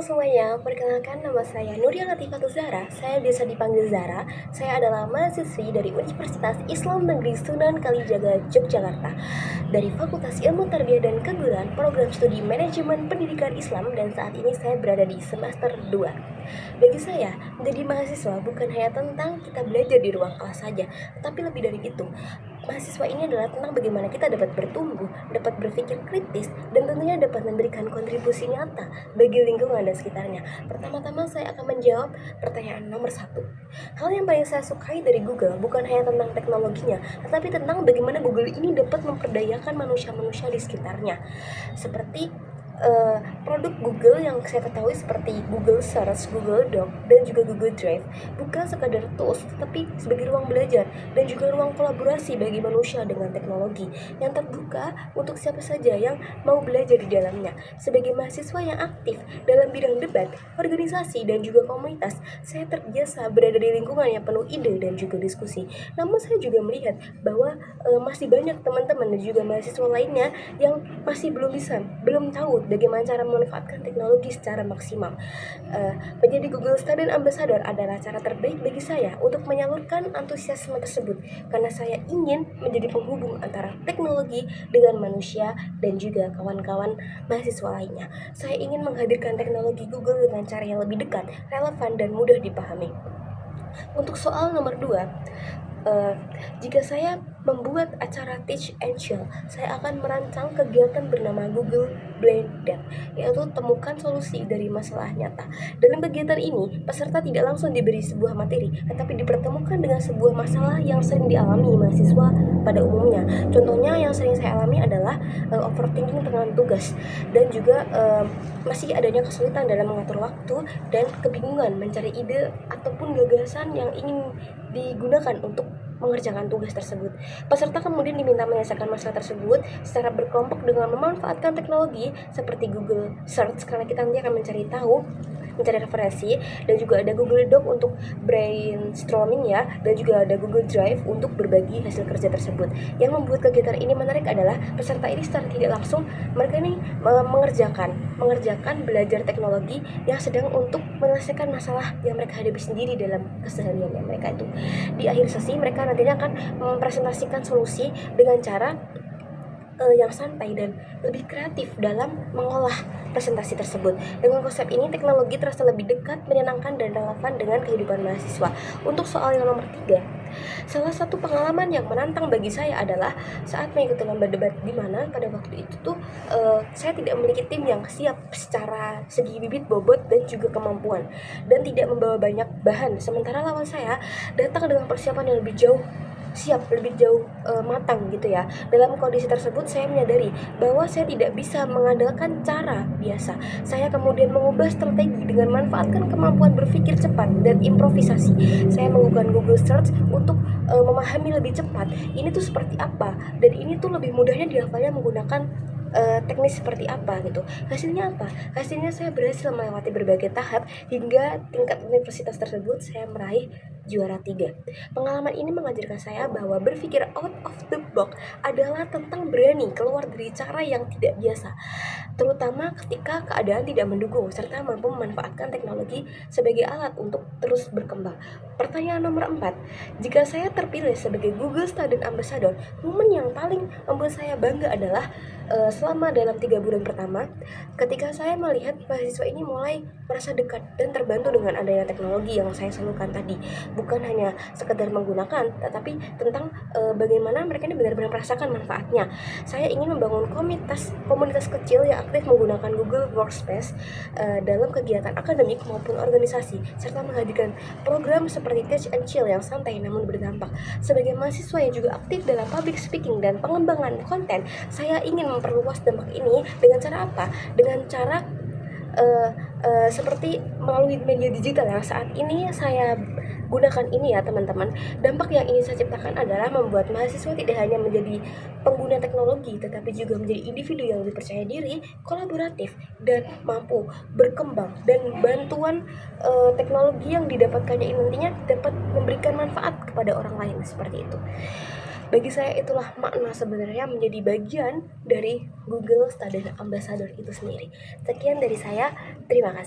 Halo semuanya, perkenalkan nama saya Nuria Latifatul Zahra. Saya biasa dipanggil Zara. Saya adalah mahasiswi dari Universitas Islam Negeri Sunan Kalijaga, Yogyakarta. Dari Fakultas Ilmu Tarbiyah dan Keguruan, Program Studi Manajemen Pendidikan Islam, dan saat ini saya berada di semester 2. Bagi saya, menjadi mahasiswa bukan hanya tentang kita belajar di ruang kelas saja, tetapi lebih dari itu. Mahasiswa ini adalah tentang bagaimana kita dapat bertumbuh, dapat berpikir kritis, dan tentunya dapat memberikan kontribusi nyata bagi lingkungan dan sekitarnya. Pertama-tama saya akan menjawab pertanyaan nomor 1. Hal yang paling saya sukai dari Google bukan hanya tentang teknologinya, tetapi tentang bagaimana Google ini dapat memperdayakan manusia-manusia di sekitarnya. Seperti produk Google yang saya ketahui seperti Google Search, Google Doc, dan juga Google Drive bukan sekadar tools, tapi sebagai ruang belajar dan juga ruang kolaborasi bagi manusia dengan teknologi yang terbuka untuk siapa saja yang mau belajar di dalamnya. Sebagai mahasiswa yang aktif dalam bidang debat, organisasi, dan juga komunitas, saya terbiasa berada di lingkungan yang penuh ide dan juga diskusi. Namun saya juga melihat bahwa masih banyak teman-teman dan juga mahasiswa lainnya yang masih belum tahu bagaimana cara memanfaatkan teknologi secara maksimal. Menjadi Google Student Ambassador adalah cara terbaik bagi saya untuk menyalurkan antusiasme tersebut, karena saya ingin menjadi penghubung antara teknologi dengan manusia dan juga kawan-kawan mahasiswa lainnya. Saya ingin menghadirkan teknologi Google dengan cara yang lebih dekat, relevan, dan mudah dipahami. Untuk soal nomor 2, jika saya membuat acara Teach and Chill, saya akan merancang kegiatan bernama Google Blind Date, yaitu temukan solusi dari masalah nyata. Dalam kegiatan ini, peserta tidak langsung diberi sebuah materi, tetapi dipertemukan dengan sebuah masalah yang sering dialami mahasiswa pada umumnya. Contohnya yang sering saya alami adalah overthinking tentang tugas, dan juga masih adanya kesulitan dalam mengatur waktu dan kebingungan mencari ide ataupun gagasan yang ingin digunakan untuk mengerjakan tugas tersebut. Peserta kemudian diminta menyelesaikan masalah tersebut secara berkelompok dengan memanfaatkan teknologi seperti Google Search, karena kita nanti akan mencari referensi, dan juga ada Google Doc untuk brainstorming ya, dan juga ada Google Drive untuk berbagi hasil kerja tersebut. Yang membuat kegiatan ini menarik adalah peserta ini secara tidak langsung mereka ini mengerjakan belajar teknologi yang sedang untuk menyelesaikan masalah yang mereka hadapi sendiri dalam kesehariannya mereka itu. Di akhir sesi mereka nantinya akan mempresentasikan solusi dengan cara yang santai dan lebih kreatif dalam mengolah presentasi tersebut. Dengan konsep ini, teknologi terasa lebih dekat, menyenangkan, dan relevan dengan kehidupan mahasiswa. Untuk soal yang nomor 3, salah satu pengalaman yang menantang bagi saya adalah saat mengikuti lomba debat, di mana pada waktu itu tuh saya tidak memiliki tim yang siap secara segi bibit, bobot, dan juga kemampuan, dan tidak membawa banyak bahan. Sementara lawan saya datang dengan persiapan yang lebih jauh matang gitu ya. Dalam kondisi tersebut saya menyadari bahwa saya tidak bisa mengandalkan cara biasa. Saya kemudian mengubah strategi dengan memanfaatkan kemampuan berpikir cepat dan improvisasi. Saya menggunakan Google Search untuk memahami lebih cepat ini tuh seperti apa, dan ini tuh lebih mudahnya dihafalnya menggunakan teknis seperti apa gitu. Hasilnya apa? Hasilnya saya berhasil melewati berbagai tahap hingga tingkat universitas tersebut saya meraih juara 3. Pengalaman ini mengajarkan saya bahwa berpikir out of the box adalah tentang berani keluar dari cara yang tidak biasa, terutama ketika keadaan tidak mendukung, serta mampu memanfaatkan teknologi sebagai alat untuk terus berkembang. Pertanyaan nomor 4, jika saya terpilih sebagai Google Student Ambassador, momen yang paling membuat saya bangga adalah selama dalam 3 bulan pertama, ketika saya melihat mahasiswa ini mulai merasa dekat dan terbantu dengan adanya teknologi yang saya salurkan tadi. Bukan hanya sekedar menggunakan, tetapi tentang bagaimana mereka ini benar-benar merasakan manfaatnya. Saya ingin membangun komunitas kecil yang aktif menggunakan Google Workspace dalam kegiatan akademik maupun organisasi, serta menghadirkan program seperti Teach and Chill yang santai namun berdampak. Sebagai mahasiswa yang juga aktif dalam public speaking dan pengembangan konten, saya ingin memperluas dampak ini dengan cara apa? Dengan cara seperti melalui media digital yang saat ini saya gunakan ini ya teman-teman. Dampak yang ingin saya ciptakan adalah membuat mahasiswa tidak hanya menjadi pengguna teknologi, tetapi juga menjadi individu yang lebih percaya diri, kolaboratif, dan mampu berkembang. Dan bantuan teknologi yang didapatkannya ini nantinya dapat memberikan manfaat kepada orang lain, seperti itu. Bagi saya itulah makna sebenarnya menjadi bagian dari Google Student Ambassador itu sendiri. Sekian dari saya, terima kasih.